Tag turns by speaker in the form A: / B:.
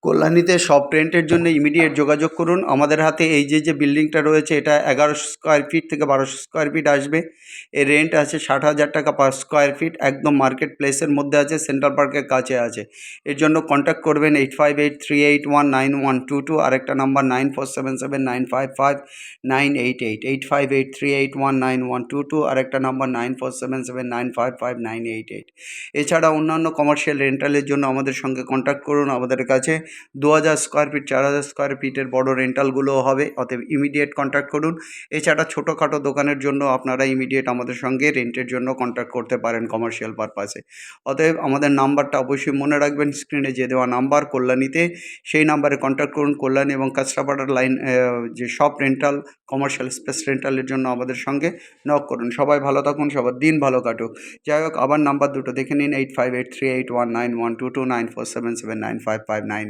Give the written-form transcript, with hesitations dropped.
A: কল্যাণীতে shop রেন্টের জন্য immediate যোগাযোগ করুন। আমাদের হাতে এই যে বিল্ডিংটা রয়েছে এটা 1100 স্কোয়ার ফিট থেকে 1200 স্কোয়ার ফিট আসবে। এর রেন্ট আছে 60,000 টাকা পার স্কোয়ার ফিট, একদম মার্কেট প্লেসের মধ্যে আছে, সেন্ট্রাল পার্কের কাছে আছে। এর জন্য কন্ট্যাক্ট করবেন 8583819122, আরেকটা নাম্বার 9477955988, 8583819122, আরেকটা নাম্বার 9477955988। এছাড়া অন্যান্য কমার্শিয়াল রেন্টালের জন্য আমাদের সঙ্গে কন্ট্যাক্ট করুন। আমাদের কাছে 2000 স্কোয়ার ফিট, 4000 স্কোয়ার ফিটের বড় রেন্টালগুলোও হবে, অতএব ইমিডিয়েট কন্ট্যাক্ট করুন। এছাড়া ছোটোখাটো দোকানের জন্য আপনারা ইমিডিয়েট আমাদের সঙ্গে রেন্টের জন্য কন্ট্যাক্ট করতে পারেন কমার্শিয়াল পারপাসে। অতএব আমাদের নাম্বারটা অবশ্যই মনে রাখবেন, স্ক্রিনে যে দেওয়া নাম্বার কল্যাণীতে, সেই নাম্বারে কন্ট্যাক্ট করুন। কল্যাণী এবং কাঁচরাপাড়ার লাইন যে শপ রেন্টাল, কমার্শিয়াল স্পেস রেন্টালের জন্য আমাদের সঙ্গে নক করুন। সবাই ভালো থাকুন, সবার দিন ভালো কাটুক। যাই হোক, আবার নাম্বার দুটো দেখে নিন, 8583819122, 94779559।